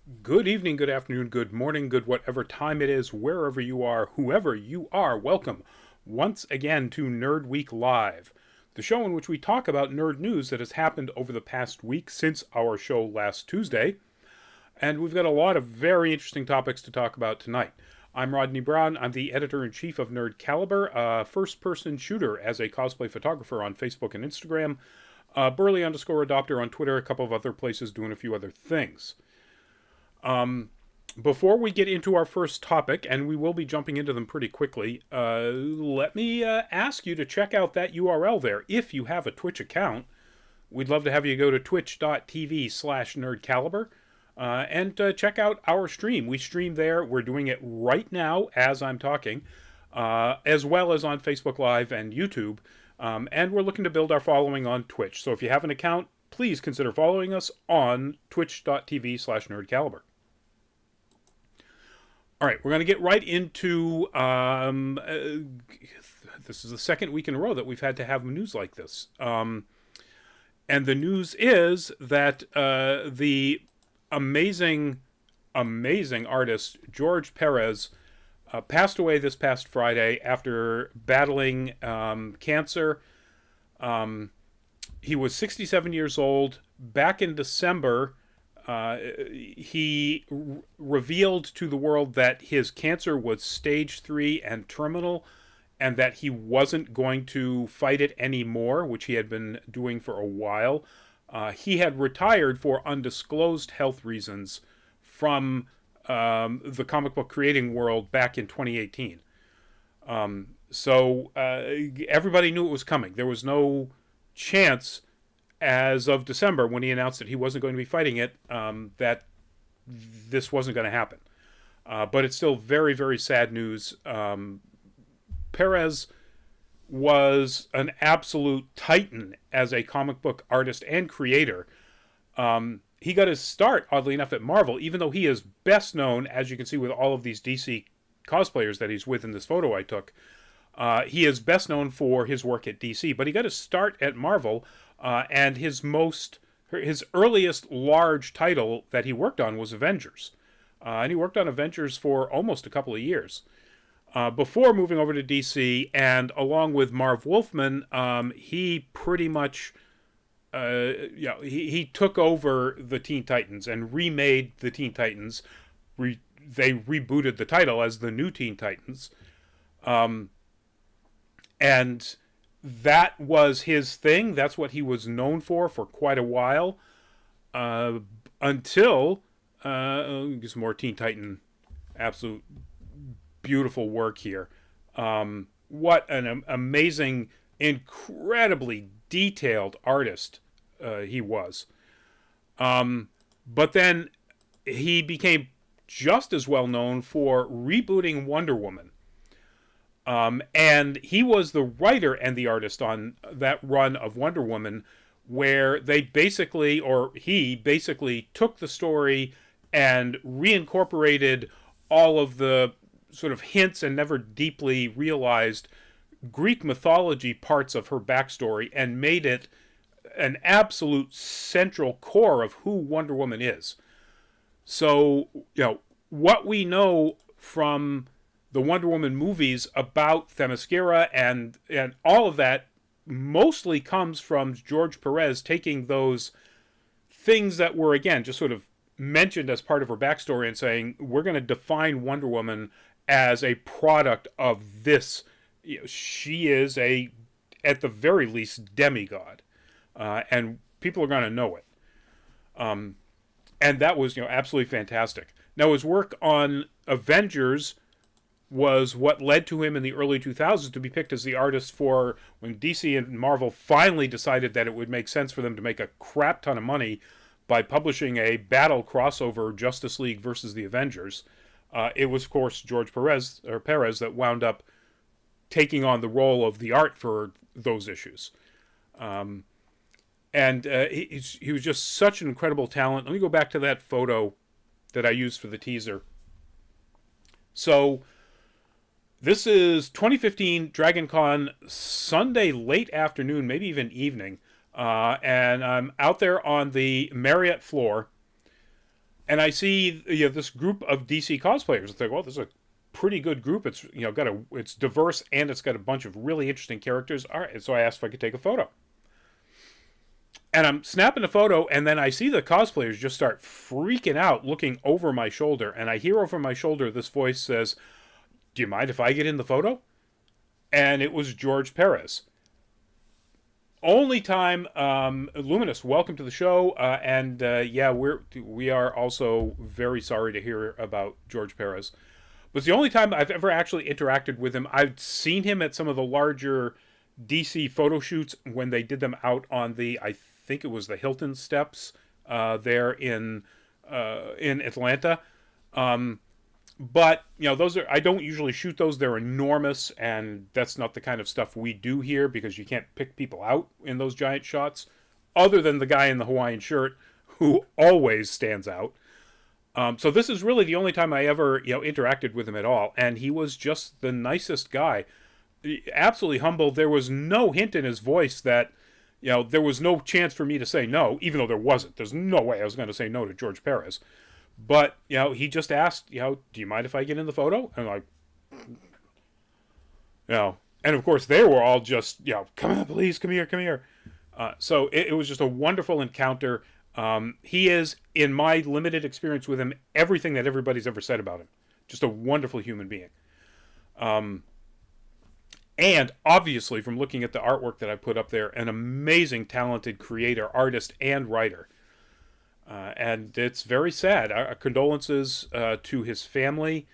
Good evening, good afternoon, good morning, good whatever time it is, wherever you are, whoever you are, welcome once again to Nerd Week Live, the show in which we talk about nerd news that has happened over the past week since our show last Tuesday. And we've got a lot of very interesting topics to talk about tonight. I'm Rodney Brown. I'm the editor-in-chief of Nerd Caliber, a first-person shooter as a cosplay photographer on Facebook and Instagram, Burley_adopter on Twitter, a couple of other places doing a few other things. Before we get into our first topic, and we will be jumping into them pretty quickly, let me ask you to check out that URL there. If you have a Twitch account, we'd love to have you go to twitch.tv/nerdcaliber and check out our stream. We stream there. We're doing it right now as I'm talking, as well as on Facebook Live and YouTube. And we're looking to build our following on Twitch. So if you have an account, please consider following us on twitch.tv/nerdcaliber. All right, we're going to get right into, this is the second week in a row that we've had to have news like this. And the news is that the amazing artist, George Perez, passed away this past Friday after battling cancer. He was 67 years old. Back in December, he revealed to the world that his cancer was stage 3 and terminal, and that he wasn't going to fight it anymore, which he had been doing for a while. He had retired for undisclosed health reasons from the comic book creating world back in 2018. So everybody knew it was coming. There was no chance as of December, when he announced that he wasn't going to be fighting it, that this wasn't going to happen. But it's still very, very sad news. Perez was an absolute titan as a comic book artist and creator. He got his start, oddly enough, at Marvel, even though he is best known, as you can see with all of these DC cosplayers that he's with in this photo I took. He is best known for his work at DC, but he got his start at Marvel, and his earliest large title that he worked on was Avengers. And he worked on Avengers for almost a couple of years. Before moving over to DC, and along with Marv Wolfman, he pretty much, he took over the Teen Titans and remade the Teen Titans. They rebooted the title as the New Teen Titans. And that was his thing. That's what he was known for quite a while. Until get some more Teen Titan absolute beautiful work here. What an amazing, incredibly detailed artist he was. But then he became just as well known for rebooting Wonder Woman. And he was the writer and the artist on that run of Wonder Woman, where he basically took the story and reincorporated all of the sort of hints and never deeply realized Greek mythology parts of her backstory and made it an absolute central core of who Wonder Woman is. So, what we know from the Wonder Woman movies about Themyscira and all of that mostly comes from George Perez taking those things that were, again, just sort of mentioned as part of her backstory and saying, we're going to define Wonder Woman as a product of this. She is at the very least, demigod. And people are going to know it. And that was, absolutely fantastic. Now, his work on Avengers was what led to him in the early 2000s to be picked as the artist for when DC and Marvel finally decided that it would make sense for them to make a crap ton of money by publishing a battle crossover Justice League versus the Avengers. It was, of course, George Perez that wound up taking on the role of the art for those issues. And he was just such an incredible talent. Let me go back to that photo that I used for the teaser. So this is 2015 Dragon Con Sunday late afternoon, maybe even evening. And I'm out there on the Marriott floor. And I see this group of DC cosplayers. I think, well, this is a pretty good group. It's it's diverse and it's got a bunch of really interesting characters. All right, so I asked if I could take a photo. And I'm snapping a photo, and then I see the cosplayers just start freaking out, looking over my shoulder. And I hear over my shoulder this voice says, "Do you mind if I get in the photo?" And it was George Perez. Only time, Luminous, welcome to the show. And yeah, we are also very sorry to hear about George Perez. But it's the only time I've ever actually interacted with him. I've seen him at some of the larger DC photo shoots when they did them out on I think it was the Hilton Steps there in Atlanta. But those are, I don't usually shoot those. They're enormous, and that's not the kind of stuff we do here because you can't pick people out in those giant shots, other than the guy in the Hawaiian shirt who always stands out. So this is really the only time I ever interacted with him at all, and he was just the nicest guy, absolutely humble. There was no hint in his voice that there was no chance for me to say no, even though there wasn't. There's no way I was going to say no to George Perez. But, he just asked, do you mind if I get in the photo? And I'm like, and of course they were all just, come on, please, come here. So it was just a wonderful encounter. He is, in my limited experience with him, everything that everybody's ever said about him. Just a wonderful human being. And obviously, from looking at the artwork that I put up there, an amazing, talented creator, artist, and writer. And it's very sad. Our condolences to his family,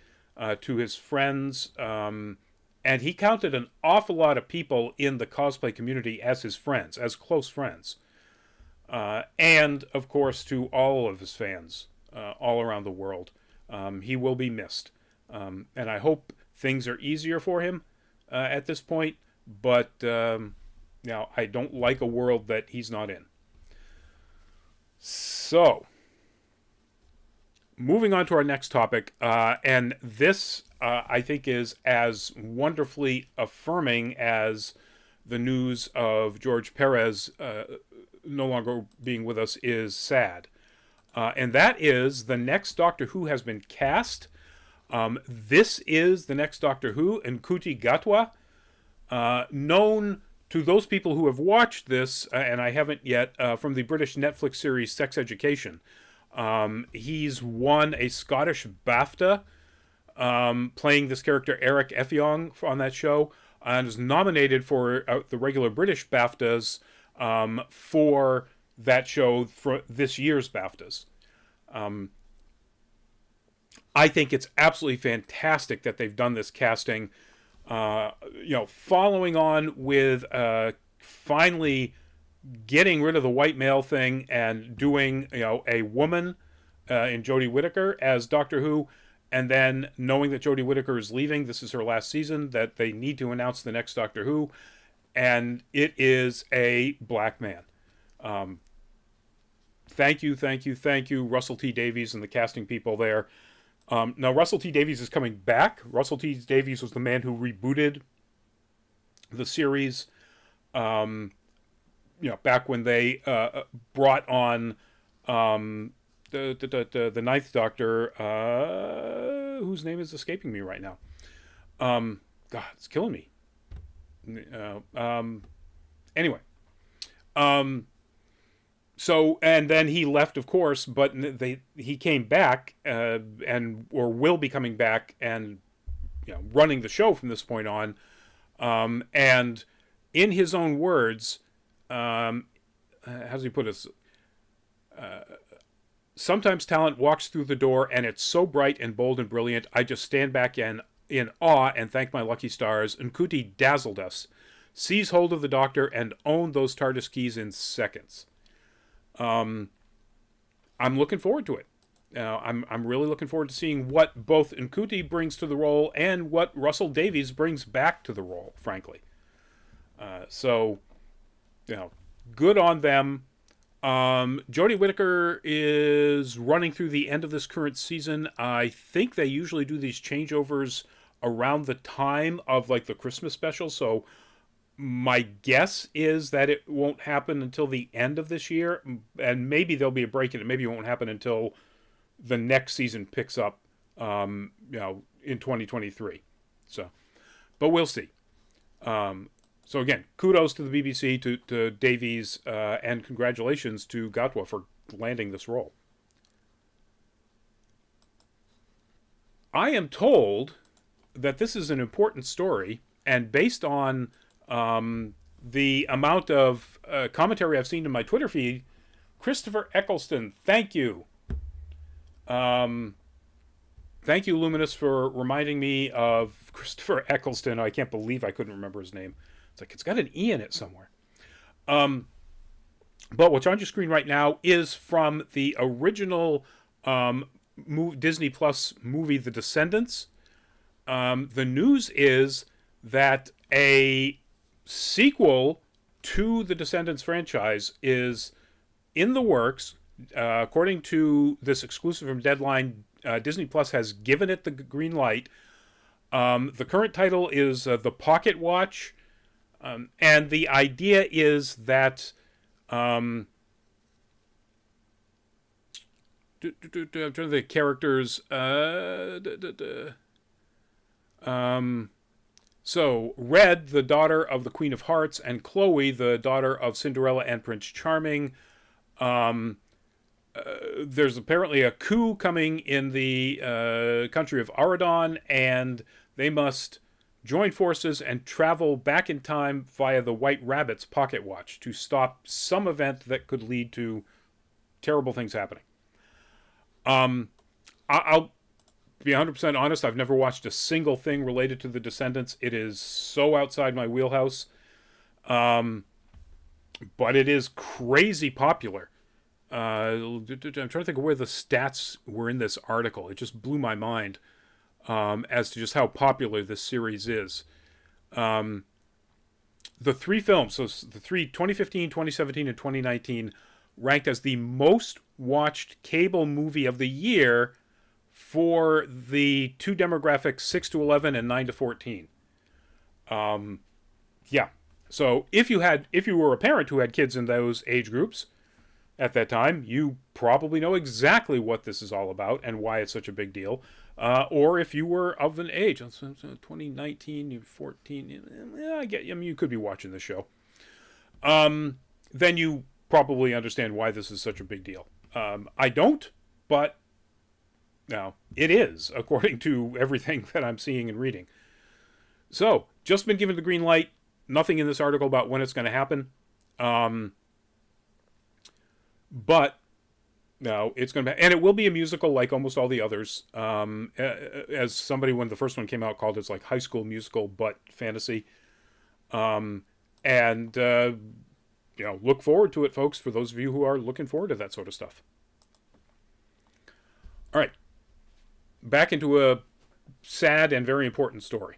to his friends. And he counted an awful lot of people in the cosplay community as his friends, as close friends. And, of course, to all of his fans all around the world. He will be missed. And I hope things are easier for him at this point. But, I don't like a world that he's not in. So, moving on to our next topic, and this, I think, is as wonderfully affirming as the news of George Perez no longer being with us is sad. And that is the next Doctor Who has been cast. This is the next Doctor Who, Ncuti Gatwa, known to those people who have watched this, and I haven't yet, from the British Netflix series Sex Education. He's won a Scottish BAFTA playing this character Eric Effiong on that show, and is nominated for the regular British BAFTAs for that show for this year's BAFTAs. I think it's absolutely fantastic that they've done this casting. Following on with finally getting rid of the white male thing and doing, a woman in Jodie Whittaker as Doctor Who, and then knowing that Jodie Whittaker is leaving, this is her last season, that they need to announce the next Doctor Who, and it is a black man. Thank you, Russell T. Davies and the casting people there. Now, Russell T. Davies is coming back. Russell T. Davies was the man who rebooted the series, back when they brought on the Ninth Doctor, whose name is escaping me right now. God, it's killing me. Anyway. So, and then he left, of course, but he came back or will be coming back and running the show from this point on. And in his own words, how does he put it? Sometimes talent walks through the door and it's so bright and bold and brilliant, I just stand back in awe and thank my lucky stars. Ncuti dazzled us, seized hold of the Doctor and owned those TARDIS keys in seconds. I'm looking forward to it. I'm really looking forward to seeing what both Ncuti brings to the role and what Russell Davies brings back to the role, frankly. So, good on them. Jodie Whittaker is running through the end of this current season. I think they usually do these changeovers around the time of the Christmas special, so my guess is that it won't happen until the end of this year, and maybe there'll be a break in it. Maybe it won't happen until the next season picks up, in 2023. So, but we'll see. So again, kudos to the BBC, to Davies, and congratulations to Gatwa for landing this role. I am told that this is an important story, and based on the amount of commentary I've seen in my Twitter feed, Christopher Eccleston, thank you. Thank you, Luminous, for reminding me of Christopher Eccleston. I can't believe I couldn't remember his name. It's like, it's got an E in it somewhere. But what's on your screen right now is from the original Disney Plus movie, The Descendants. The news is that a sequel to the Descendants franchise is in the works. According to this exclusive from Deadline, Disney Plus has given it the green light. The current title is The Pocket Watch. And the idea is that I'm trying to think of the characters. So Red, the daughter of the Queen of Hearts, and Chloe, the daughter of Cinderella and Prince Charming. There's apparently a coup coming in the country of Aradon, and they must join forces and travel back in time via the White Rabbit's pocket watch to stop some event that could lead to terrible things happening. I'll be 100% honest, I've never watched a single thing related to the Descendants. It is so outside my wheelhouse. But it is crazy popular. I'm trying to think of where the stats were in this article. It just blew my mind. As to just how popular this series is. The three films, so the 2015, 2017, and 2019, ranked as the most watched cable movie of the year for the two demographics 6 to 11 and 9 to 14. Yeah. So if you were a parent who had kids in those age groups at that time, you probably know exactly what this is all about and why it's such a big deal. Or if you were of an age, 2019, you're 14, you could be watching the show. Then you probably understand why this is such a big deal. I don't, but no, it is, according to everything that I'm seeing and reading. So, just been given the green light. Nothing in this article about when it's going to happen. But no, it's going to be, and it will be a musical like almost all the others. As somebody, when the first one came out, called it, it's like High School Musical, but fantasy. Look forward to it, folks, for those of you who are looking forward to that sort of stuff. All right. Back into a sad and very important story.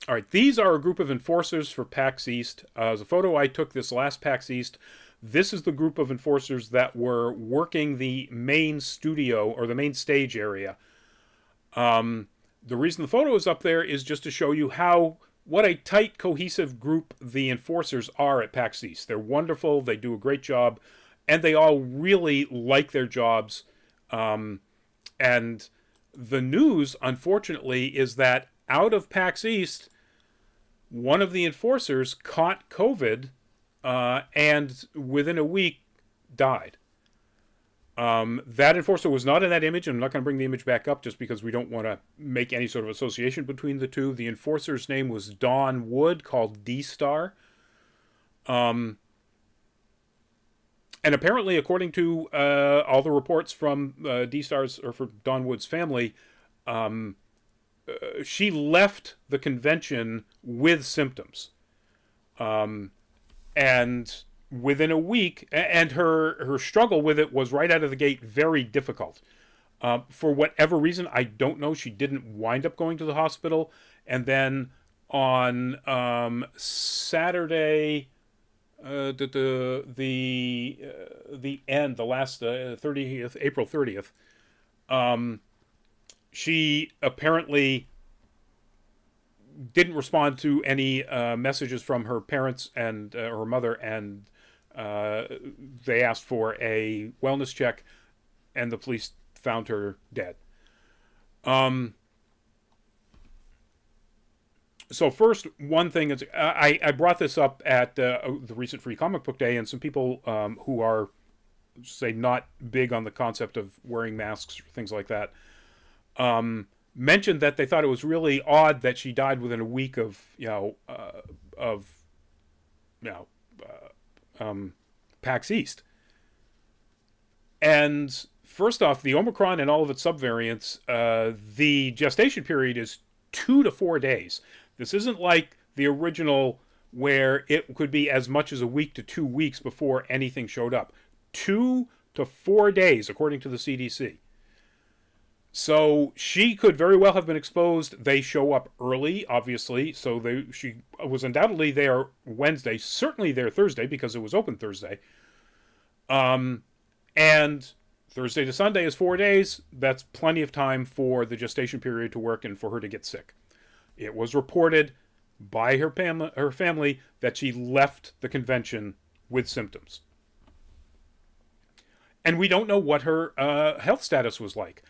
All right, these are a group of enforcers for PAX East. As a photo I took this last PAX East, this is the group of enforcers that were working the main studio or the main stage area. The reason the photo is up there is just to show you what a tight, cohesive group the enforcers are at PAX East. They're wonderful, they do a great job, and they all really like their jobs. And the news, unfortunately, is that out of PAX East, one of the enforcers caught COVID and within a week died. That enforcer was not in that image, and I'm not going to bring the image back up just because we don't want to make any sort of association between the two. The enforcer's name was Dawn Wood, called D-Star. And apparently, according to all the reports from D-Star's, or for Dawn Wood's family, she left the convention with symptoms. And within a week, and her struggle with it was right out of the gate very difficult. For whatever reason, I don't know, she didn't wind up going to the hospital. And then on Saturday, April 30th, she apparently didn't respond to any messages from her parents and her mother, and they asked for a wellness check. and the police found her dead. Um, so first, one thing is, I brought this up at the recent Free Comic Book Day, and some people who are, say, not big on the concept of wearing masks or things like that, mentioned that they thought it was really odd that she died within a week of, PAX East. And first off, the Omicron and all of its subvariants, the gestation period is 2 to 4 days. This isn't like the original where it could be as much as a week to 2 weeks before anything showed up. 2 to 4 days, according to the CDC. So she could very well have been exposed. They show up early, obviously. So she was undoubtedly there Wednesday, certainly there Thursday, because it was open Thursday. And Thursday to Sunday is 4 days. That's plenty of time for the gestation period to work and for her to get sick. It was reported by her family that she left the convention with symptoms. And we don't know what her health status was like.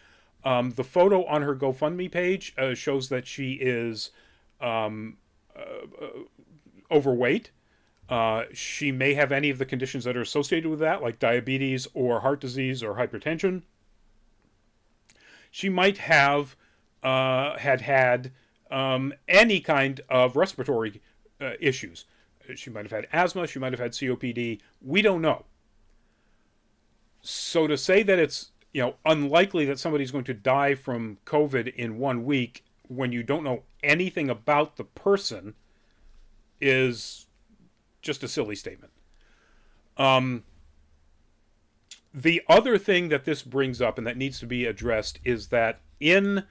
The photo on her GoFundMe page shows that she is overweight. She may have any of the conditions that are associated with that, like diabetes or heart disease or hypertension. She might have had any kind of respiratory issues. She might have had asthma. She might have had COPD. We don't know. So to say that it's unlikely that somebody's going to die from COVID in 1 week when you don't know anything about the person is just a silly statement. The other thing that this brings up and that needs to be addressed is that in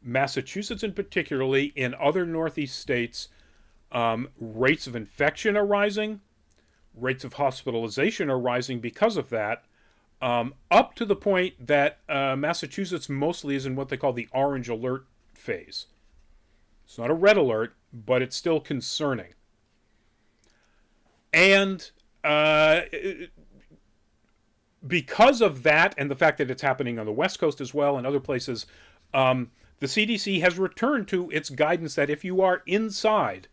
Massachusetts, and particularly in other Northeast states, rates of infection are rising, rates of hospitalization are rising because of that, up to the point that Massachusetts mostly is in what they call the orange alert phase. It's not a red alert, but it's still concerning. And because of that and the fact that it's happening on the West Coast as well and other places, the CDC has returned to its guidance that if you are inside,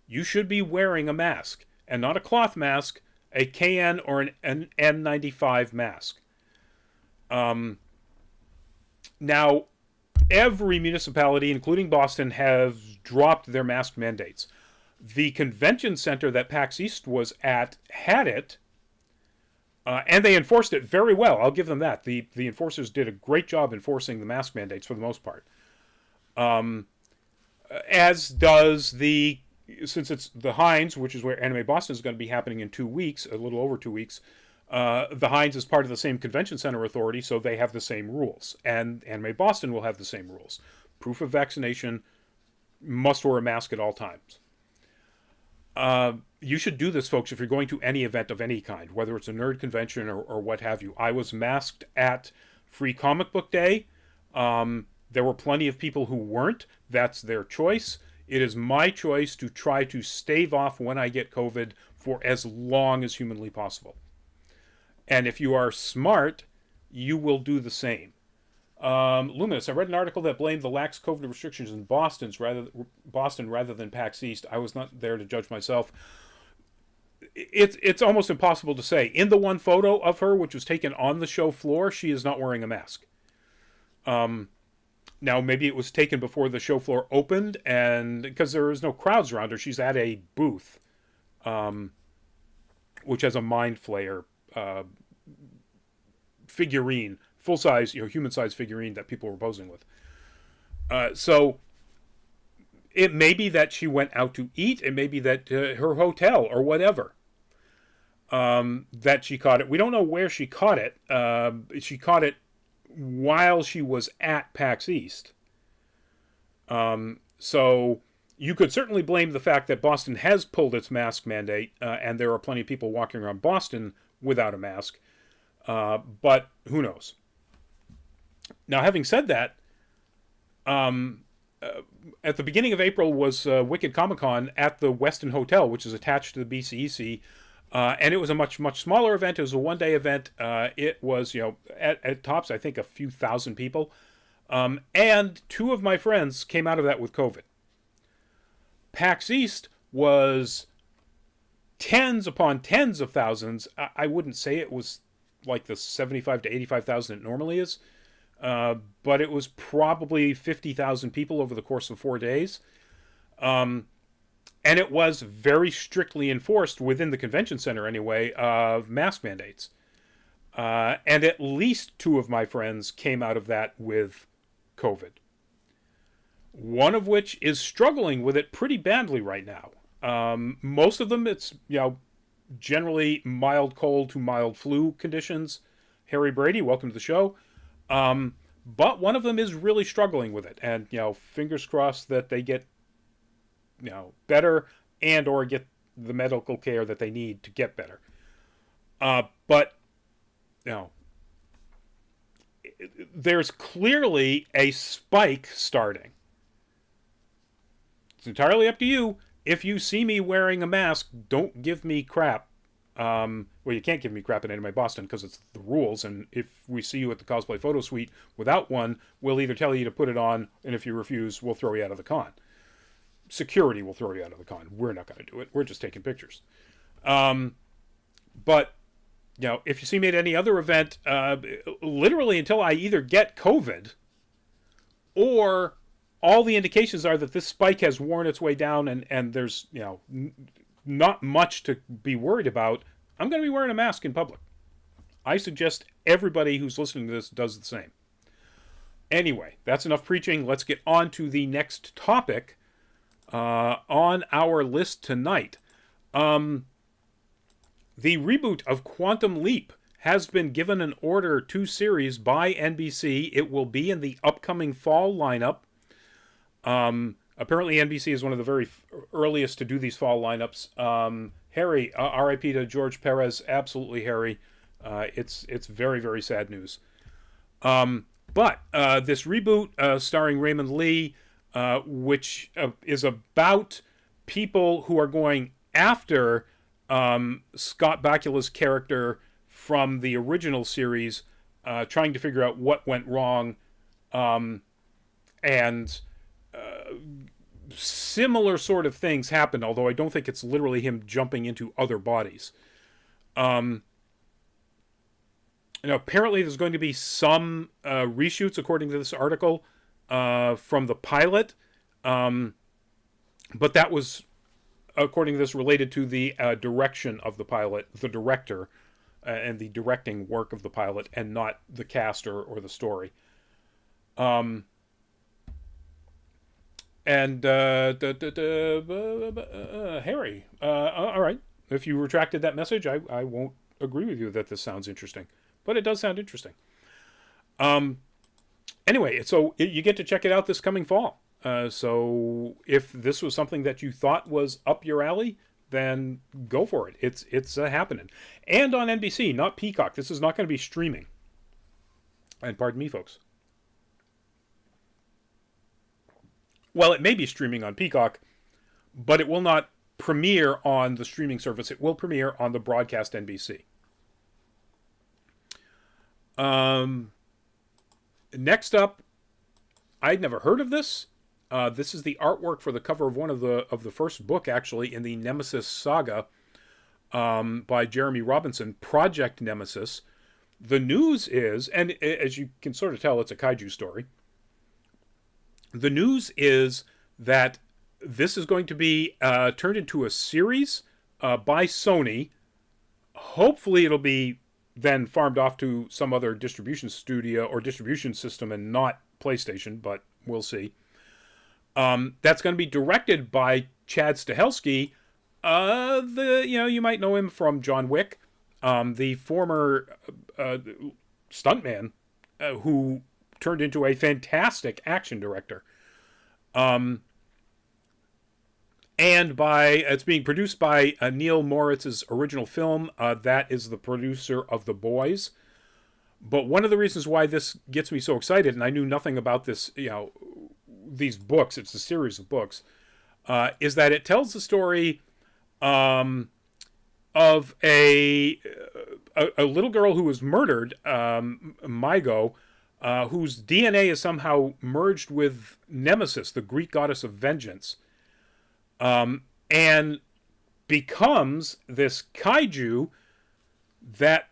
you should be wearing a mask, and not a cloth mask, a KN or an N95 mask. Now, every municipality, including Boston, has dropped their mask mandates. The convention center that PAX East was at had it, and they enforced it very well. I'll give them that. The enforcers did a great job enforcing the mask mandates for the most part. As does since it's the Heinz, which is where Anime Boston is going to be happening in 2 weeks, a little over 2 weeks, the Heinz is part of the same convention center authority, so they have the same rules. And Anime Boston will have the same rules. Proof of vaccination, must wear a mask at all times. You should do this, folks, if you're going to any event of any kind, whether it's a nerd convention or what have you. I was masked at Free Comic Book Day. There were plenty of people who weren't. That's their choice. It is my choice to try to stave off when I get COVID for as long as humanly possible. And if you are smart, you will do the same. Luminous, I read an article that blamed the lax COVID restrictions in Boston rather than PAX East. I was not there to judge myself. It's almost impossible to say. In the one photo of her, which was taken on the show floor, she is not wearing a mask. Now, maybe it was taken before the show floor opened, and because there is no crowds around her, she's at a booth, which has a Mind Flayer figurine, full-size, human-size figurine that people were posing with. So it may be that she went out to eat. It may be that her hotel or whatever, that she caught it. We don't know where she caught it. She caught it while she was at PAX East. So you could certainly blame the fact that Boston has pulled its mask mandate, and there are plenty of people walking around Boston without a mask. But who knows? Now, having said that, at the beginning of April was Wicked Comic-Con at the Westin Hotel, which is attached to the BCEC. And it was a much smaller event. It was a one-day event. It was, at tops, I think, a few thousand people. And two of my friends came out of that with COVID. PAX East was tens upon tens of thousands. I wouldn't say it was like the 75 to 85,000 it normally is, but it was probably 50,000 people over the course of 4 days. And it was very strictly enforced within the convention center anyway of mask mandates. And at least two of my friends came out of that with COVID. One of which is struggling with it pretty badly right now. Most of them, it's, generally mild cold to mild flu conditions. Harry Brady, welcome to the show. But one of them is really struggling with it. And, fingers crossed that they get, better and or get the medical care that they need to get better. But, there's clearly a spike starting. It's entirely up to you. If you see me wearing a mask, don't give me crap. Well, you can't give me crap in Anime Boston because it's the rules. And if we see you at the cosplay photo suite without one, we'll either tell you to put it on, and if you refuse, we'll throw you out of the con. Security will throw you out of the con. We're not going to do it. We're just taking pictures. But, if you see me at any other event, literally until I either get COVID or all the indications are that this spike has worn its way down and there's, not much to be worried about, I'm going to be wearing a mask in public. I suggest everybody who's listening to this does the same. Anyway, that's enough preaching. Let's get on to the next topic on our list tonight. The reboot of Quantum Leap has been given an Order 2 series by NBC. It will be in the upcoming fall lineup. Apparently NBC is one of the very earliest to do these fall lineups. Harry, RIP to George Perez, absolutely Harry. It's very, very sad news. But this reboot starring Raymond Lee, which is about people who are going after Scott Bakula's character from the original series, trying to figure out what went wrong, and similar sort of things happen, although I don't think it's literally him jumping into other bodies. Apparently there's going to be some reshoots, according to this article, from the pilot, but that was, according to this, related to the direction of the pilot, the director, and the directing work of the pilot, and not the cast or the story. And Harry, all right, if you retracted that message, I won't agree with you that this sounds interesting, but it does sound interesting. Anyway, so you get to check it out this coming fall. So if this was something that you thought was up your alley, then go for it. It's happening. And on NBC, not Peacock. This is not going to be streaming. And pardon me, folks. Well, it may be streaming on Peacock, but it will not premiere on the streaming service. It will premiere on the broadcast NBC. Next up, I'd never heard of this. This is the artwork for the cover of one of the first book, actually, in the Nemesis saga, by Jeremy Robinson, Project Nemesis. The news is, and as you can sort of tell, it's a kaiju story. The news is that this is going to be turned into a series by Sony. Hopefully it'll be then farmed off to some other distribution studio or distribution system and not PlayStation, but we'll see. That's going to be directed by Chad Stahelski. You might know him from John Wick, the former stuntman who turned into a fantastic action director. And it's being produced by Neil Moritz's original film. That is the producer of The Boys. But one of the reasons why this gets me so excited, and I knew nothing about this, these books, it's a series of books, is that it tells the story of a little girl who was murdered, Mygo, whose DNA is somehow merged with Nemesis, the Greek goddess of vengeance, and becomes this kaiju that,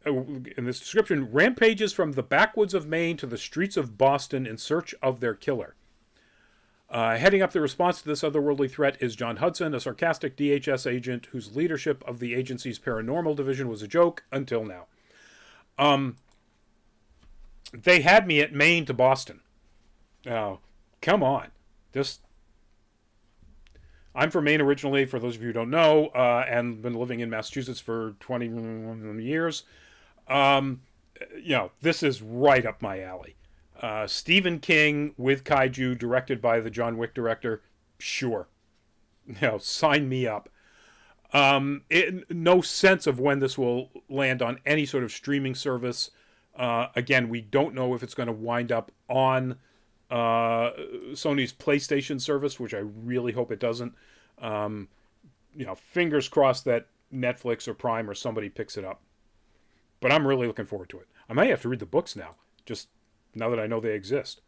in this description, rampages from the backwoods of Maine to the streets of Boston in search of their killer. Heading up the response to this otherworldly threat is John Hudson, a sarcastic DHS agent whose leadership of the agency's paranormal division was a joke until now. They had me at Maine to Boston. Oh, come on. I'm from Maine originally, for those of you who don't know, and been living in Massachusetts for 20 years. This is right up my alley. Stephen King with kaiju, directed by the John Wick director. Sure. Sign me up. No sense of when this will land on any sort of streaming service. Again, we don't know if it's going to wind up on Sony's PlayStation service, which I really hope it doesn't. Fingers crossed that Netflix or Prime or somebody picks it up. But I'm really looking forward to it. I might have to read the books now, just now that I know they exist.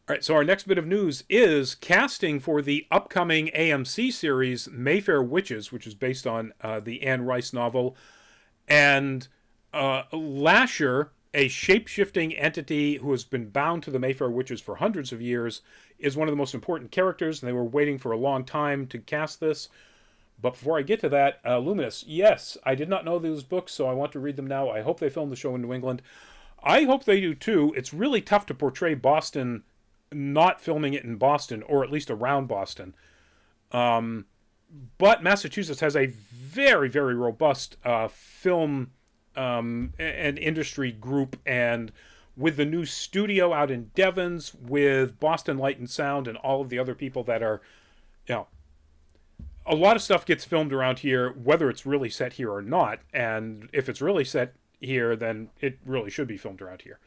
All right, so our next bit of news is casting for the upcoming AMC series Mayfair Witches, which is based on the Anne Rice novel. And Lasher, a shape-shifting entity who has been bound to the Mayfair Witches for hundreds of years, is one of the most important characters, and they were waiting for a long time to cast this. But before I get to that, Luminous, yes, I did not know those books, so I want to read them now. I hope they film the show in New England. I hope they do too. It's really tough to portray Boston not filming it in Boston, or at least around Boston. But Massachusetts has a very, very robust film and industry group, and with the new studio out in Devons, with Boston Light and Sound and all of the other people that are, a lot of stuff gets filmed around here, whether it's really set here or not. And if it's really set here, then it really should be filmed around here.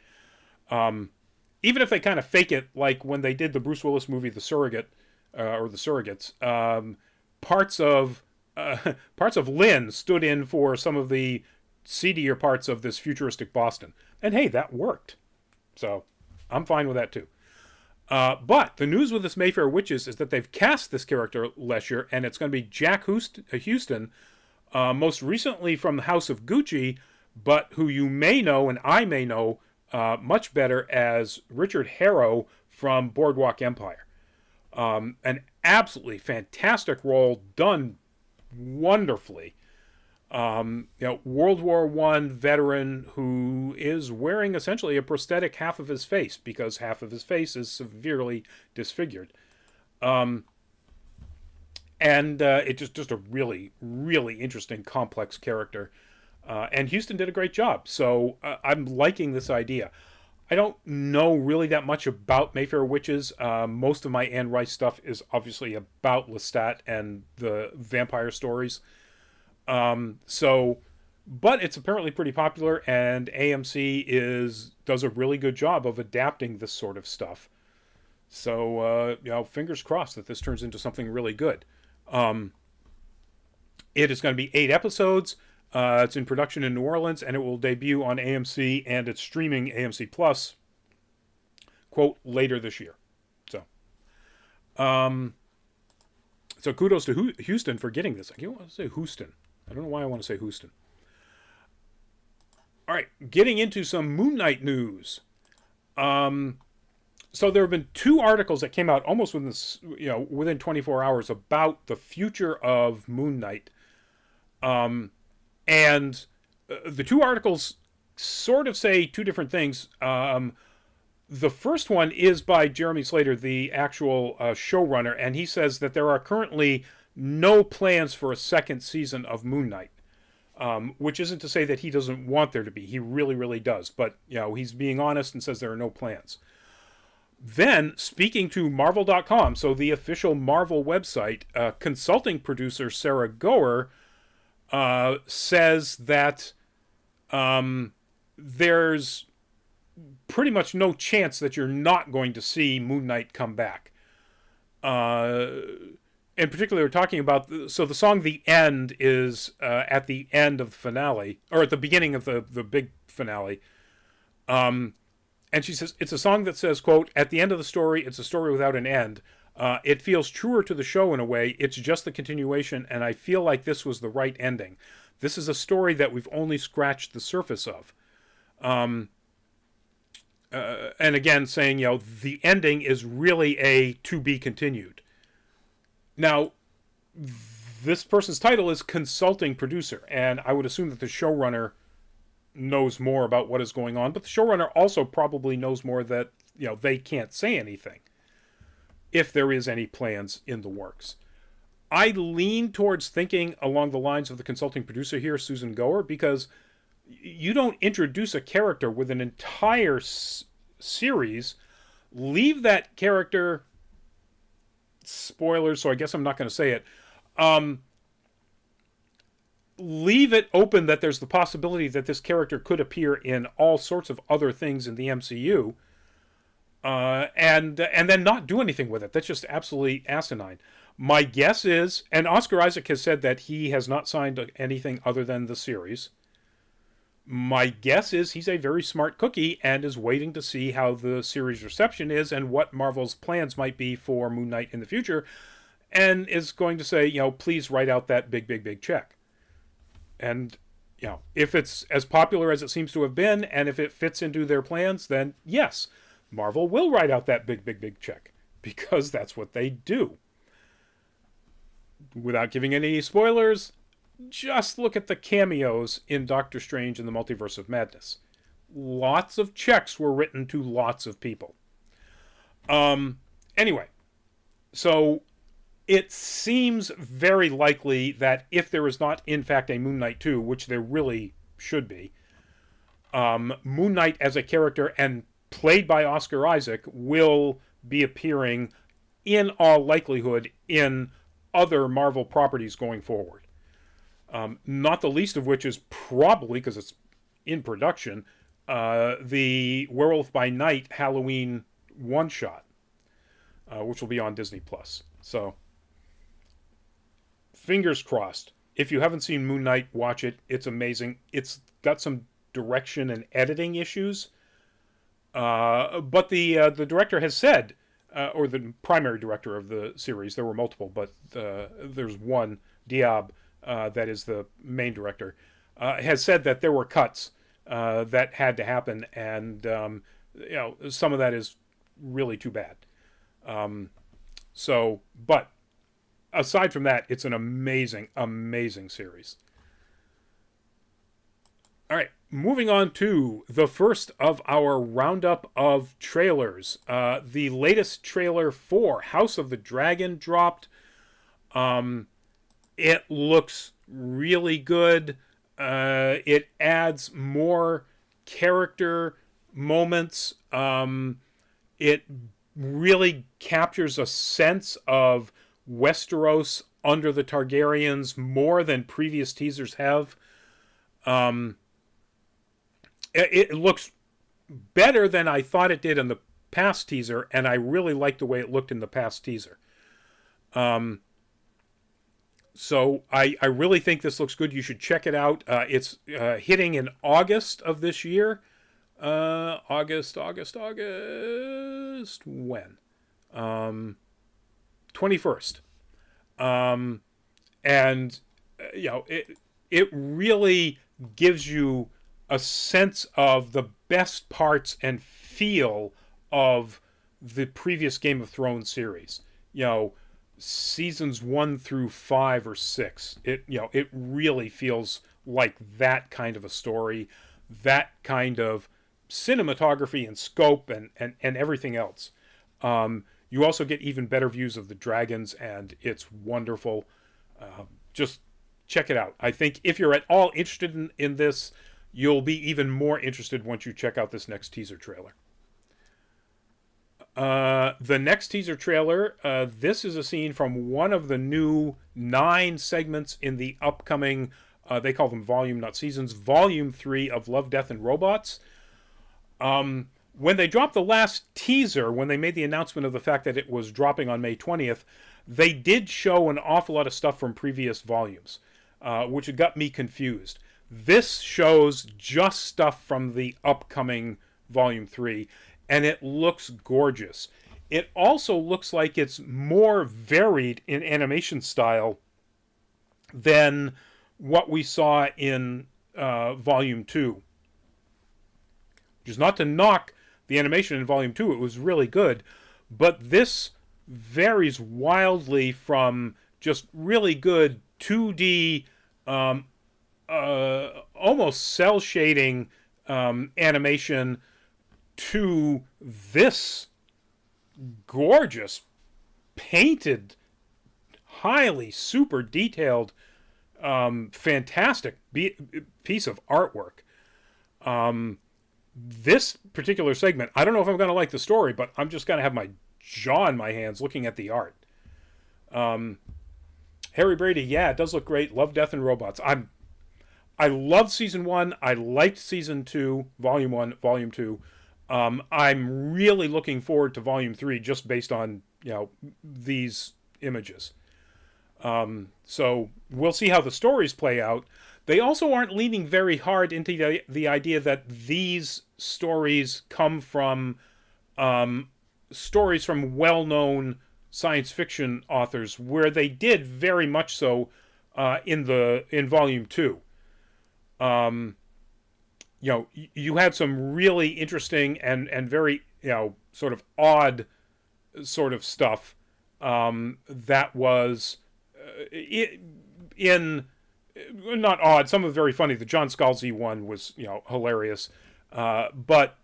Even if they kind of fake it, like when they did the Bruce Willis movie, The Surrogate, or The Surrogates, parts of Lynn stood in for some of the seedier parts of this futuristic Boston. And hey, that worked. So I'm fine with that too. But the news with this Mayfair Witches is that they've cast this character, Lesher, and it's going to be Jack Houston, most recently from the House of Gucci, but who you may know, and I may know, much better as Richard Harrow from Boardwalk Empire. An absolutely fantastic role, done wonderfully. World War I veteran who is wearing essentially a prosthetic half of his face, because half of his face is severely disfigured. And it's just a really, really interesting, complex character. And Houston did a great job. So I'm liking this idea. I don't know really that much about Mayfair Witches. Most of my Anne Rice stuff is obviously about Lestat and the vampire stories. But it's apparently pretty popular, and AMC does a really good job of adapting this sort of stuff. So, fingers crossed that this turns into something really good. It is going to be 8 episodes. It's in production in New Orleans, and it will debut on AMC and its streaming AMC Plus, quote, later this year. So kudos to Houston for getting this. I don't want to say Houston. I don't know why I want to say Houston. All right, getting into some Moon Knight news. So there have been 2 articles that came out almost within 24 hours about the future of Moon Knight. And the 2 articles sort of say 2 different things. The first one is by Jeremy Slater, the actual showrunner, and he says that there are currently no plans for a second season of Moon Knight, which isn't to say that he doesn't want there to be. He really, really does. But, he's being honest and says there are no plans. Then, speaking to Marvel.com, so the official Marvel website, consulting producer Sarah Goer says that there's pretty much no chance that you're not going to see Moon Knight come back. in particular, we're talking about, so the song "The End" is at the end of the finale, or at the beginning of the big finale. And she says, it's a song that says, quote, "At the end of the story, it's a story without an end. It feels truer to the show in a way. It's just the continuation, and I feel like this was the right ending. This is a story that we've only scratched the surface of." And again, saying, the ending is really a to be continued. Now, this person's title is consulting producer, and I would assume that the showrunner knows more about what is going on, but the showrunner also probably knows more that, they can't say anything if there is any plans in the works. I lean towards thinking along the lines of the consulting producer here, Susan Goer, because you don't introduce a character with an entire series, leave that character, spoilers, so I guess I'm not going to say it, leave it open that there's the possibility that this character could appear in all sorts of other things in the MCU, and then not do anything with it. That's just absolutely asinine. My guess is, and Oscar Isaac has said that he has not signed anything other than the series. My guess is he's a very smart cookie and is waiting to see how the series reception is and what Marvel's plans might be for Moon Knight in the future, and is going to say, please write out that big, big, big check. And, if it's as popular as it seems to have been, and if it fits into their plans, then yes, Marvel will write out that big, big, big check, because that's what they do. Without giving any spoilers, just look at the cameos in Doctor Strange and the Multiverse of Madness. Lots of checks were written to lots of people. Anyway, so it seems very likely that if there is not, in fact, a Moon Knight 2, which there really should be, Moon Knight as a character and played by Oscar Isaac will be appearing, in all likelihood, in other Marvel properties going forward. Not the least of which is probably, because it's in production, the Werewolf by Night Halloween one-shot, which will be on Disney+. So, fingers crossed. If you haven't seen Moon Knight, watch it. It's amazing. It's got some direction and editing issues, but the director has said, or the primary director of the series, there were multiple, but there's one, Diab, that is the main director, has said that there were cuts that had to happen, and some of that is really too bad. But aside from that, it's an amazing, amazing series. All right, moving on to the first of our roundup of trailers. The latest trailer for House of the Dragon dropped. It looks really good. It adds more character moments. It really captures a sense of Westeros under the Targaryens more than previous teasers have. It looks better than I thought it did in the past teaser, and I really like the way it looked in the past teaser. So I really think this looks good. You should check it out. It's hitting in August of this year. August, when? 21st. And, it really gives you a sense of the best parts and feel of the previous Game of Thrones series. Seasons 1 through 5 or 6. It really feels like that kind of a story, that kind of cinematography and scope and everything else. You also get even better views of the dragons, and it's wonderful. Just check it out. I think if you're at all interested in this, you'll be even more interested once you check out this next teaser trailer. The next teaser trailer, this is a scene from one of the new 9 segments in the upcoming, they call them volume, not seasons, volume 3 of Love, Death, and Robots. when they dropped the last teaser, when they made the announcement of the fact that it was dropping on May 20th, they did show an awful lot of stuff from previous volumes, which had got me confused. This shows just stuff from the upcoming Volume 3, and it looks gorgeous. It also looks like it's more varied in animation style than what we saw in Volume 2. Which is not to knock the animation in Volume 2, it was really good, but this varies wildly from just really good 2D, almost cell shading animation to this gorgeous, painted, highly super detailed, fantastic piece of artwork. This particular segment, I don't know if I'm going to like the story, but I'm just going to have my jaw in my hands looking at the art. Harry Brady, yeah, it does look great. Love, Death, and Robots. I loved Season 1. I liked Season 2, Volume 1, Volume 2. I'm really looking forward to Volume 3 just based on, these images. So we'll see how the stories play out. They also aren't leaning very hard into the idea that these stories come from stories from well-known science fiction authors, where they did very much so in Volume 2. You had some really interesting and very, sort of odd sort of stuff that was in... Not odd, some of it very funny. The John Scalzi one was, hilarious. But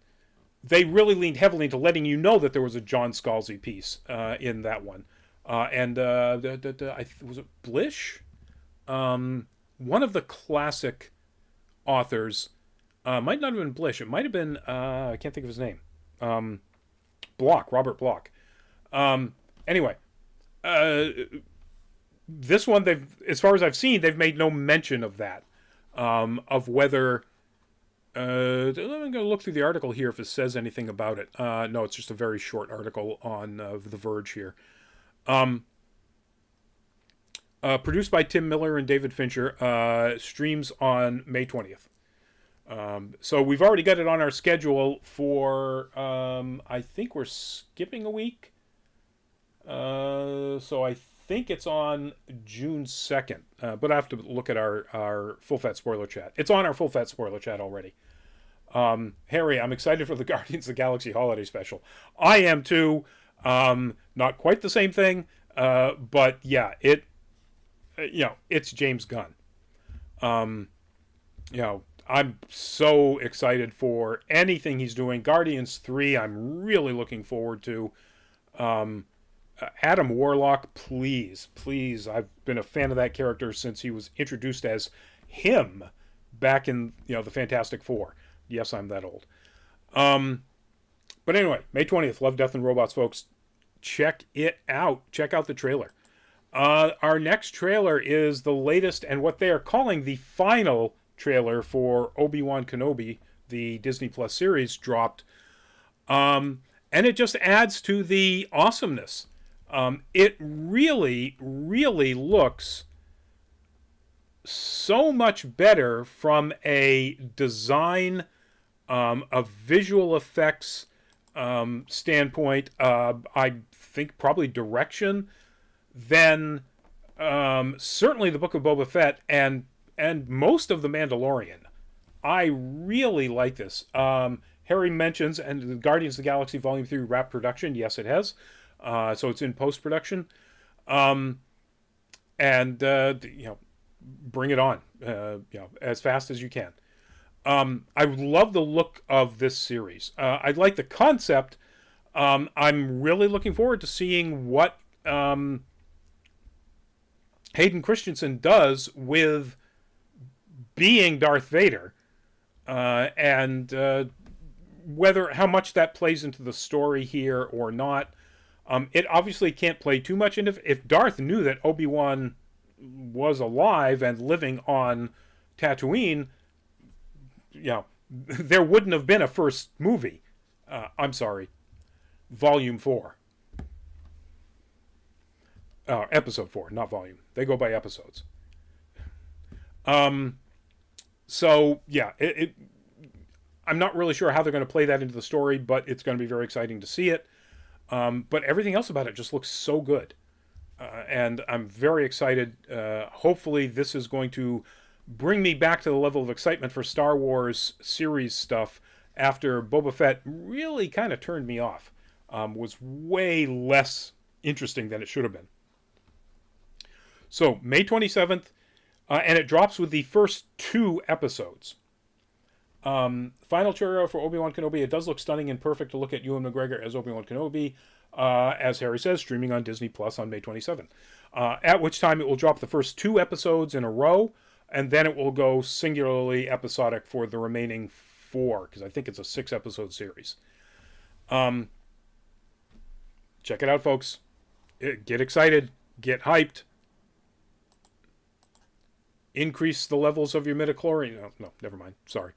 they really leaned heavily into letting you know that there was a John Scalzi piece in that one. Was it Blish? One of the classic authors, might not have been Blish. It might have been, I can't think of his name. Robert Bloch. Anyway, this one, as far as I've seen, they've made no mention of that, of whether. I'm going to look through the article here if it says anything about it. No, it's just a very short article on The Verge here. Produced by Tim Miller and David Fincher, streams on May 20th. So we've already got it on our schedule for, I think we're skipping a week. So I think it's on June 2nd, but I have to look at our Full Fat Spoiler Chat. It's on our Full Fat Spoiler Chat already. Harry, I'm excited for the Guardians of the Galaxy Holiday Special. I am too. Not quite the same thing, but yeah, it's James Gunn. I'm so excited for anything he's doing. Guardians 3, I'm really looking forward to. Adam Warlock, please. I've been a fan of that character since he was introduced as him back in, the Fantastic Four. Yes, I'm that old. But anyway, May 20th, Love, Death, and Robots, folks. Check it out. Check out the trailer. Our next trailer is the latest and what they are calling the final trailer for Obi-Wan Kenobi, the Disney Plus series dropped. And it just adds to the awesomeness. It really, really looks so much better from a design, a visual effects standpoint, I think probably direction, than certainly the Book of Boba Fett and most of The Mandalorian. I really like this. Harry mentions, and the Guardians of the Galaxy Volume 3 wrap production. Yes, it has. So it's in post-production. Bring it on, as fast as you can. I love the look of this series. I like the concept. I'm really looking forward to seeing what Hayden Christensen does with being Darth Vader, and how much that plays into the story here or not. It obviously can't play too much into. If Darth knew that Obi-Wan was alive and living on Tatooine, there wouldn't have been a first movie. I'm sorry, Volume 4. Episode 4, not volume. They go by episodes. So, yeah, I'm not really sure how they're going to play that into the story, but it's going to be very exciting to see it. But everything else about it just looks so good. And I'm very excited. Hopefully this is going to bring me back to the level of excitement for Star Wars series stuff after Boba Fett really kind of turned me off. Was way less interesting than it should have been. So, May 27th, and it drops with the first 2 episodes. Final trailer for Obi-Wan Kenobi. It does look stunning and perfect to look at Ewan McGregor as Obi-Wan Kenobi. As Harry says, streaming on Disney Plus on May 27th. At which time it will drop the first 2 episodes in a row, and then it will go singularly episodic for the remaining 4, because I think it's a 6-episode series. Check it out, folks. Get excited. Get hyped. Increase the levels of your midichlorian. No, never mind. Sorry.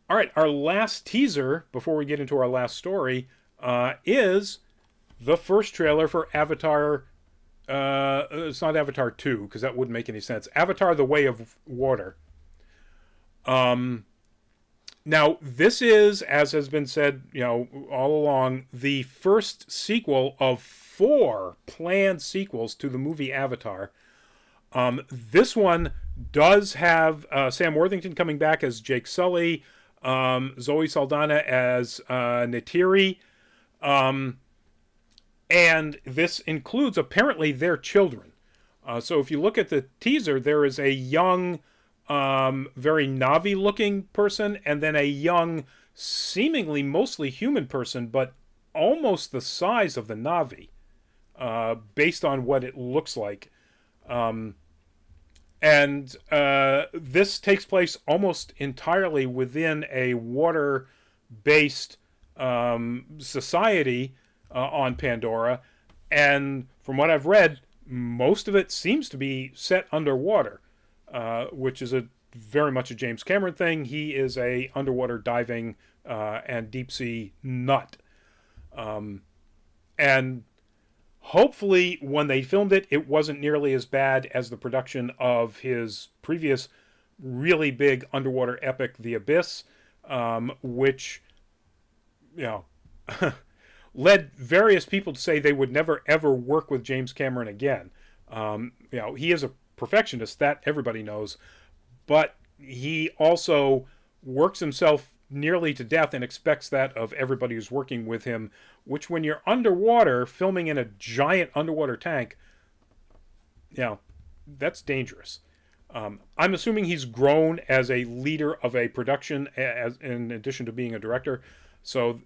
All right, our last teaser, before we get into our last story, is the first trailer for Avatar. It's not Avatar 2, because that wouldn't make any sense. Avatar: The Way of Water. Now, this is, as has been said, all along, the first sequel of 4 planned sequels to the movie Avatar. This one does have Sam Worthington coming back as Jake Sully, Zoe Saldana as Neytiri, and this includes apparently their children. So if you look at the teaser, there is a young, very Na'vi-looking person, and then a young, seemingly mostly human person, but almost the size of the Na'vi, based on what it looks like. And this takes place almost entirely within a water-based society on Pandora. And from what I've read, most of it seems to be set underwater, which is very much a James Cameron thing. He is a underwater diving and deep-sea nut. And hopefully, when they filmed it, it wasn't nearly as bad as the production of his previous really big underwater epic, The Abyss, which, led various people to say they would never, ever work with James Cameron again. He is a perfectionist, that everybody knows, but he also works himself nearly to death and expects that of everybody who's working with him, which when you're underwater, filming in a giant underwater tank, that's dangerous. I'm assuming he's grown as a leader of a production in addition to being a director. So,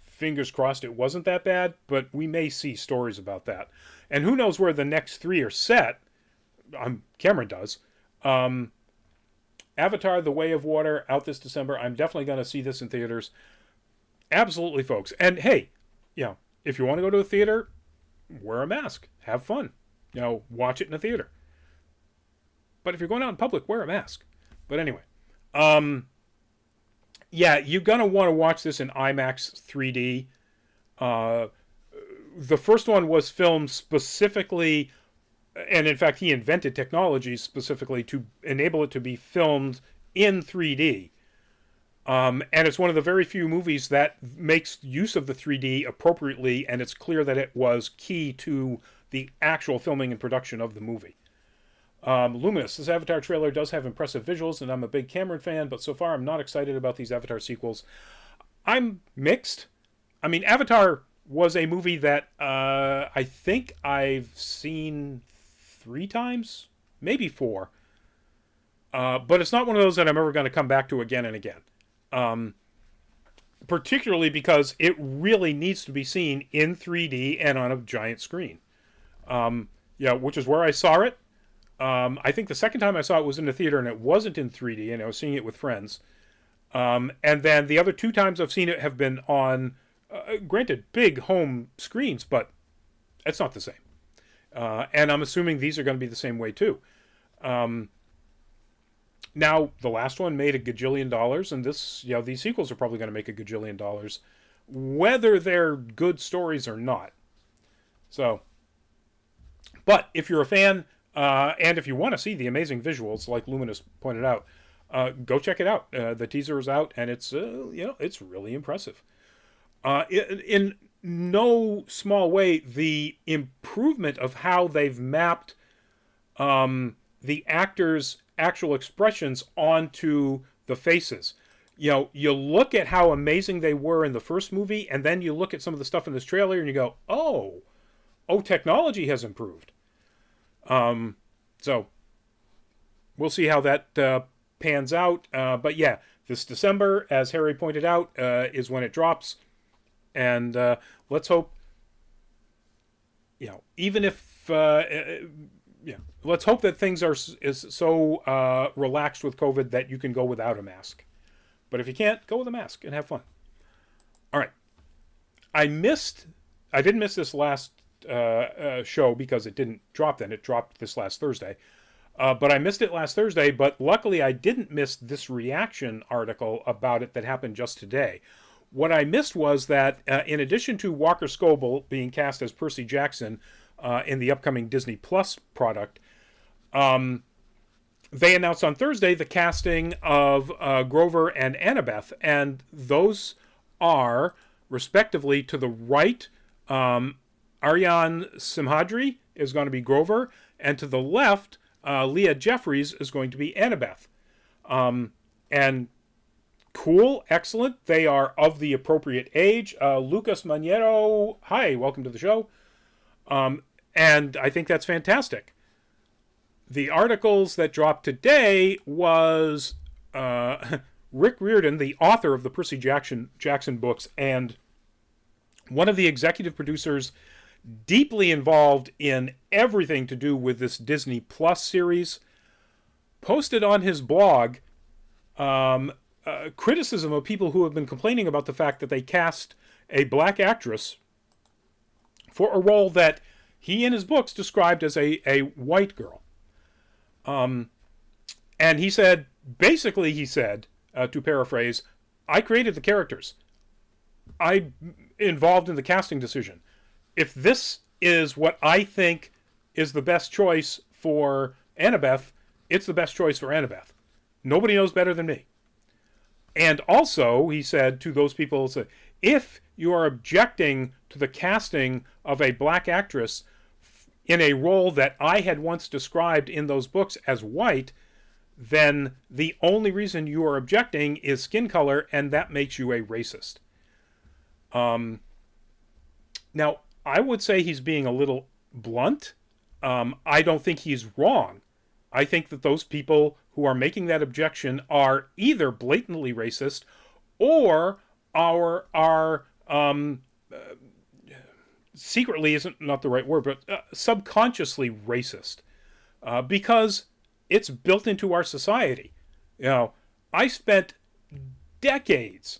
fingers crossed it wasn't that bad, but we may see stories about that. And who knows where the next 3 are set. Cameron does. Avatar: The Way of Water, out this December. I'm definitely going to see this in theaters. Absolutely, folks. And hey, if you want to go to a theater, wear a mask. Have fun. Watch it in a theater. But if you're going out in public, wear a mask. But anyway. You're going to want to watch this in IMAX 3D. The first one was filmed specifically, and in fact he invented technology specifically to enable it to be filmed in 3D. And it's one of the very few movies that makes use of the 3D appropriately, and it's clear that it was key to the actual filming and production of the movie. Luminous. This Avatar trailer does have impressive visuals, and I'm a big Cameron fan, but so far I'm not excited about these Avatar sequels. I'm mixed. Avatar was a movie that I think I've seen 3 times, maybe 4. But it's not one of those that I'm ever going to come back to again and again. Particularly because it really needs to be seen in 3D and on a giant screen. Which is where I saw it. I think the second time I saw it was in the theater and it wasn't in 3D, and I was seeing it with friends. And then the other 2 times I've seen it have been on, granted, big home screens, but it's not the same. And I'm assuming these are going to be the same way too. Now, the last one made $1 gajillion, and these sequels are probably going to make $1 gajillion whether they're good stories or not. So, but if you're a fan, and if you want to see the amazing visuals, like Luminous pointed out, go check it out. The teaser is out, and it's it's really impressive. In no small way, the improvement of how they've mapped the actors' actual expressions onto the faces. You look at how amazing they were in the first movie, and then you look at some of the stuff in this trailer, and you go, oh, technology has improved. So we'll see how that pans out. But yeah, this December, as Harry pointed out, is when it drops. And let's hope, even if, let's hope that things is so relaxed with COVID that you can go without a mask. But if you can't, go with a mask and have fun. All right. I didn't miss this last show because it didn't drop then. It dropped this last Thursday. But I missed it last Thursday. But luckily, I didn't miss this reaction article about it that happened just today. What I missed was that in addition to Walker Scobell being cast as Percy Jackson in the upcoming Disney Plus product, they announced on Thursday the casting of Grover and Annabeth. And those are, respectively, to the right, Aryan Simhadri is going to be Grover, and to the left, Leah Jeffries is going to be Annabeth. And cool, excellent. They are of the appropriate age. Lucas Maniero, hi, welcome to the show. And I think that's fantastic. The articles that dropped today was Rick Riordan, the author of the Percy Jackson books, and one of the executive producers deeply involved in everything to do with this Disney Plus series, posted on his blog criticism of people who have been complaining about the fact that they cast a black actress for a role that he in his books described as a white girl. And he said, to paraphrase, I created the characters. I'm involved in the casting decision. If this is what I think is the best choice for Annabeth, it's the best choice for Annabeth. Nobody knows better than me. And also, he said to those people, if you are objecting to the casting of a black actress in a role that I had once described in those books as white, then the only reason you are objecting is skin color, and that makes you a racist. Now, I would say he's being a little blunt. I don't think he's wrong. I think that those people who are making that objection are either blatantly racist or are secretly isn't not the right word, but subconsciously racist, because it's built into our society. I spent decades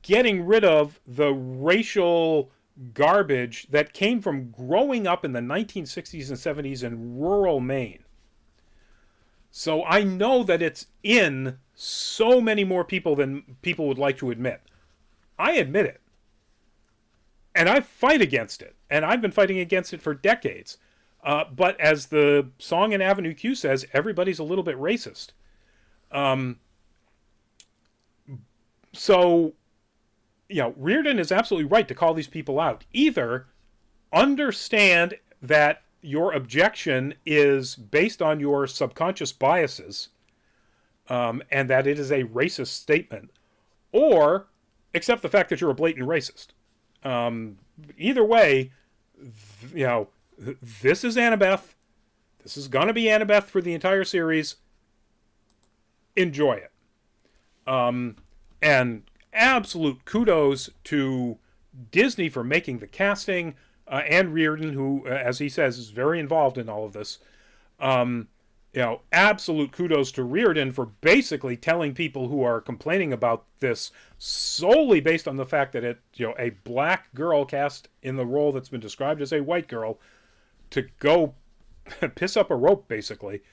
getting rid of the racial garbage that came from growing up in the 1960s and 70s in rural Maine. So I know that it's in so many more people than people would like to admit. I admit it. And I fight against it. And I've been fighting against it for decades. But as the song in Avenue Q says, everybody's a little bit racist. So, Riordan is absolutely right to call these people out. Either understand that your objection is based on your subconscious biases, and that it is a racist statement, or accept the fact that you're a blatant racist. Either way, this is Annabeth. This is going to be Annabeth for the entire series. Enjoy it. And absolute kudos to Disney for making the casting, and Riordan, who, as he says, is very involved in all of this. Absolute kudos to Riordan for basically telling people who are complaining about this solely based on the fact that a black girl cast in the role that's been described as a white girl to go piss up a rope, basically.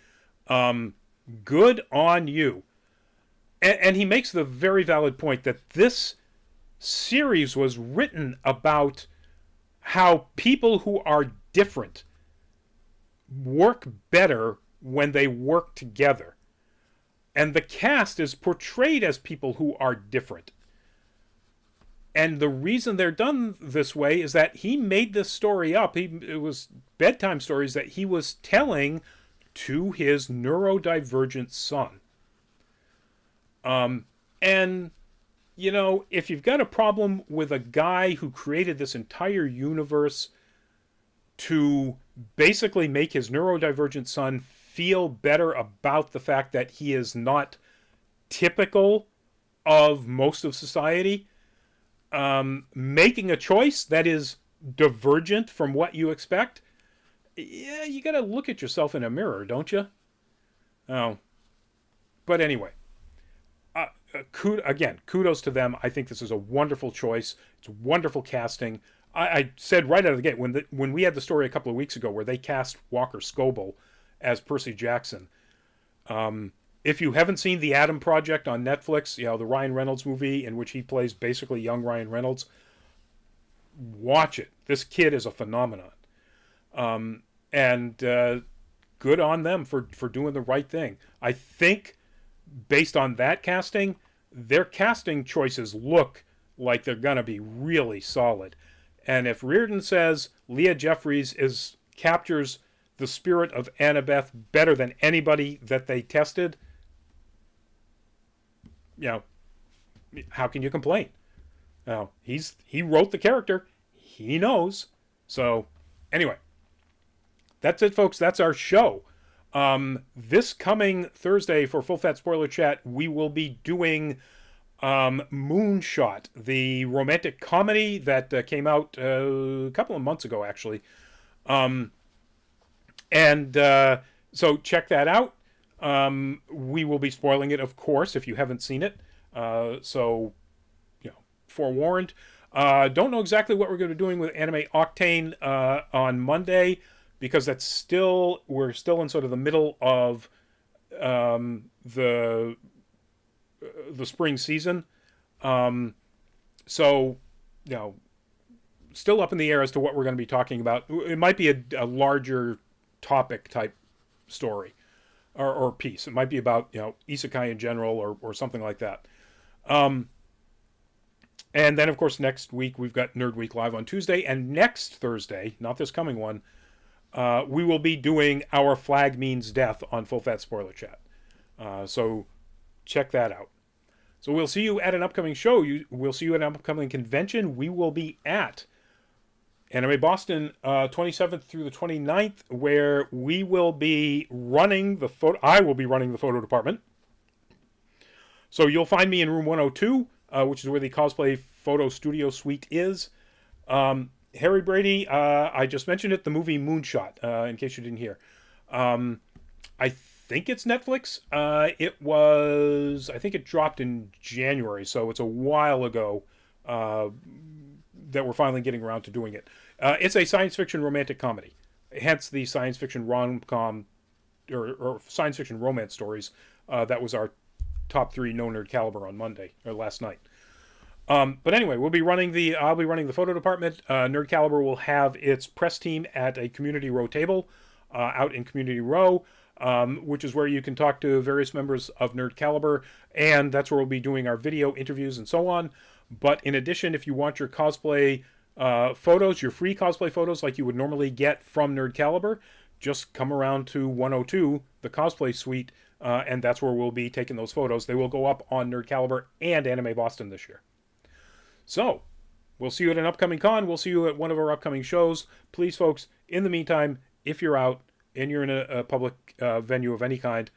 Good on you. And he makes the very valid point that this series was written about how people who are different work better when they work together. And the cast is portrayed as people who are different. And the reason they're done this way is that he made this story up. It was bedtime stories that he was telling to his neurodivergent son. And, you know, if you've got a problem with a guy who created this entire universe to basically make his neurodivergent son feel better about the fact that he is not typical of most of society, making a choice that is divergent from what you expect, yeah, you got to look at yourself in a mirror, don't you? Oh, but anyway, kudos to them. I think this is a wonderful choice. It's wonderful casting. I said right out of the gate when we had the story a couple of weeks ago where they cast Walker Scobell as Percy Jackson. If you haven't seen The Adam Project on Netflix, you know, the Ryan Reynolds movie in which he plays basically young Ryan Reynolds, watch it. This kid is a phenomenon. And good on them for doing the right thing. I think based on that casting, their casting choices look like they're going to be really solid. And if Reardon says Leah Jeffries captures the spirit of Annabeth better than anybody that they tested, you know, how can you complain? Now, he wrote the character. He knows. So, anyway, that's it, folks. That's our show. This coming Thursday for Full Fat Spoiler Chat, we will be doing Moonshot, the romantic comedy that came out a couple of months ago, actually. So check that out. We will be spoiling it, of course, if you haven't seen it. So, you know, forewarned. Don't know exactly what we're going to be doing with Anime Octane on Monday, because we're still in sort of the middle of the spring season. So, you know, still up in the air as to what we're going to be talking about. It might be a larger topic type story or piece. It might be about, you know, isekai in general or something like that. And then, of course, next week we've got Nerd Week Live on Tuesday. And next Thursday, not this coming one, we will be doing Our Flag Means Death on Full Fat Spoiler Chat. So check that out. So we'll see you at an upcoming show. We'll see you at an upcoming convention. We will be at Anime Boston 27th through the 29th, where we will be running the photo. I will be running the photo department. So you'll find me in room 102, which is where the cosplay photo studio suite is. Harry Brady, I just mentioned it, the movie Moonshot, in case you didn't hear. I think it's Netflix. I think it dropped in January, so it's a while ago that we're finally getting around to doing it. It's a science fiction romantic comedy, hence the science fiction rom-com or science fiction romance stories. That was our top 3 No Nerd Caliber on Monday or last night. But anyway, I'll be running the photo department. Nerd Caliber will have its press team at a Community Row table out in Community Row, which is where you can talk to various members of Nerd Caliber, and that's where we'll be doing our video interviews and so on. But in addition, if you want your cosplay photos, your free cosplay photos like you would normally get from Nerd Caliber, just come around to 102, the cosplay suite, and that's where we'll be taking those photos. They will go up on Nerd Caliber and Anime Boston this year. So, we'll see you at an upcoming con. We'll see you at one of our upcoming shows. Please, folks, in the meantime, if you're out and you're in a public venue of any kind,